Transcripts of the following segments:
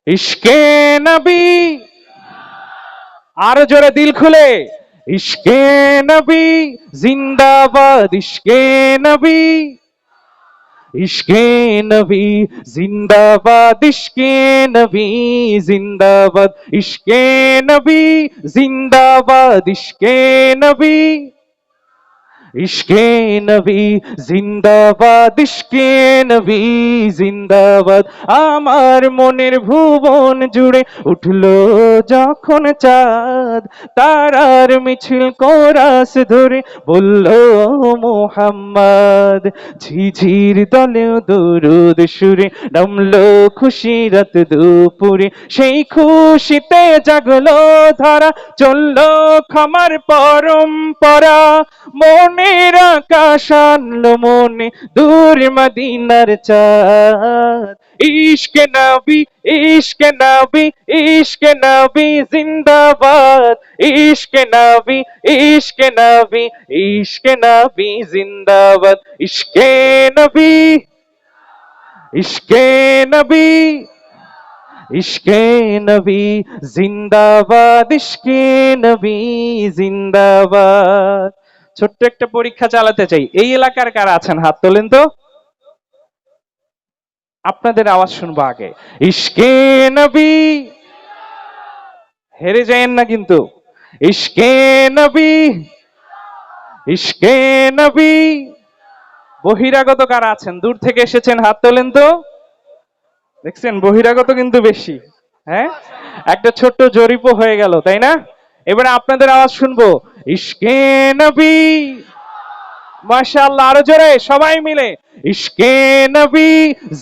ইশকে নবী, আরো জোরে দিল খুলে, ইশকে নবী জিন্দাবাদ, ইশকে নবী, ইশকে নবী জিন্দাবাদ, ইশকে নবী জিন্দাবাদ, ইশকে নবী জিন্দাবাদ, ইশকে নবী, ইশকে নবী জিন্দাবাদ, ইশকে নবী জিন্দাবাদ। আমার মনের ভুবন জুড়ে উঠলো যখন চাঁদ, তারার মিছিল কোরাস ধরে বলল মোহাম্মদ। ঝিঝির দলেও দরুদ সুরে নামলো খুশি রাত দুপুরে, সেই খুশিতে জাগলো ধরা, চললো ক্ষমার পরম্পরা। মনের আকাশ আনলো মনে দূর মদিনার চাঁদ। ইশকে নবী, ইশকে নবী, ইশকে নবী জিন্দাবাদ, ইশকে নবী, ইশকে নবী, ইশকে নবী জিন্দাবাদ, ইশকে নবী, ইশকে নবী, ইশকে নবী জিন্দাবাদ, ইশকে নবী জিন্দাবাদ। ছোট্ট একটা পরীক্ষা চালাতে চাই, এই এলাকার কারা আছেন হাত তোলেন তো, আপনাদের আওয়াজ শুনবো আগে। ইশকে নবী, হেরে যায়েন না কিন্তু। ইশকে নবী, ইশকে নবী। বহিরাগত কারা আছেন, দূর থেকে এসেছেন হাত তোলেন তো। দেখছেন বহিরাগত কিন্তু বেশি। হ্যাঁ, একটা ছোট্ট জরিপও হয়ে গেল, তাই না? এবারে আপনাদের আওয়াজ শুনবো, ইশকে নবী, মাশাআল্লাহ, আরো জোরে সবাই মিলে, ইশকে নবী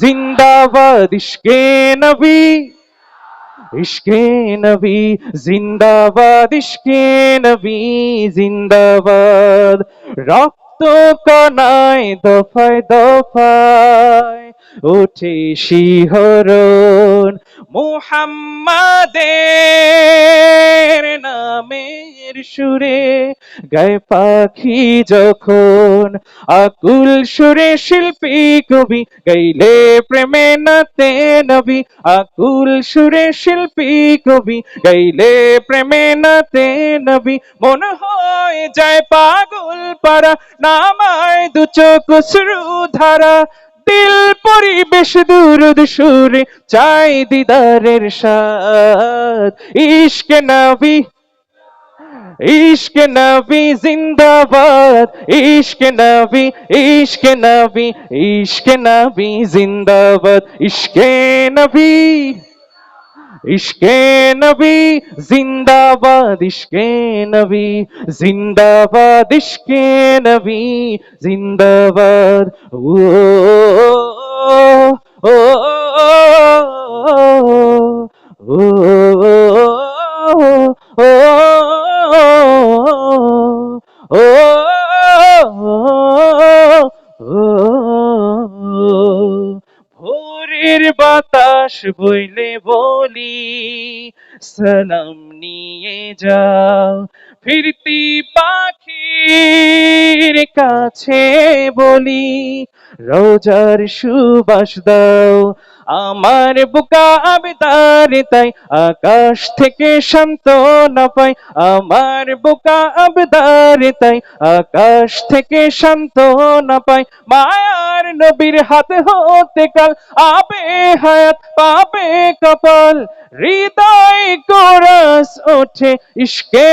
জিন্দাবাদ, ইশকে নবী, ইশকে নবী জিন্দাবাদ, ইশকে নবী জিন্দাবাদ। রক্ত কণায় দফায় দফায় ওঠে শিহরণ, মুহাম্মাদের নামের সুরে গায়ে পাখি যখন, আকুল সুরে শিল্পী কবি গাইলে প্রেমে নাতে নবী, আকুল সুরে শিল্পী কবি গাইলে প্রেমে নাতে নবী। মন হয়ে যায় পাগল পারা, নামায় দু চোখ অশ্রু ধারা, দিল পরিবেশ দুরুদ সুরে চাই দিদারের স্বাদ। ইশকে নবী, ইশকে নবী জিন্দাবাদ, ইশকে নবী, ইশকে নবী, ইশকে নবী জিন্দাবাদ, ইশকে নবী, ইশকে নবী জিন্দাবাদ, ইশকে নবী জিন্দাবাদ, ইশকে নবী জিন্দাবাদ। ও ও ও ভোরের বাতাস বইলে বলি, সালাম নিয়ে যাও ফিরতি পাখির কাছে বলি, রোজার সুবাস দাও আমার বুকা আবেদার তাই, আকাশ থেকে সান্ত্বনা পাই আমার বুকা আবেদার তাই, আকাশ থেকে সান্ত্বনা পাই। মায়ার নবীর হাত হতে কাল আবে হায়াত পাবে কপাল, হৃদয় কোরাস ওঠে ইশকে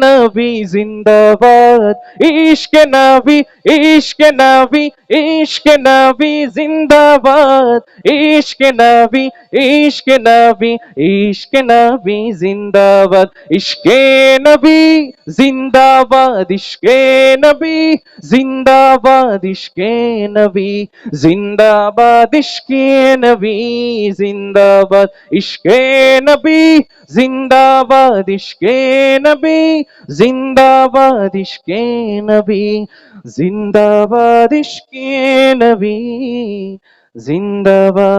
নবী জিন্দাবাদ, ইশকে নবী, ইশকে নবী, ইশকে নবী জিন্দাবাদ, ইশকে নবী, ইশকে নবী, ইশকে নবী জিন্দাবাদ, ইশকে নবী জিন্দাবাদ, ইশকে নবী জিন্দাবাদ, ইশকে নবী জিন্দাবাদ, ইশকে নবী জিন্দাবাদ, ইশকে নবী জিন্দাবাদ, ইশকে নবী জিন্দাবাদ, ইশকে নবী জিন্দাবাদ, ইশকে নবী জিন্দাবাদ।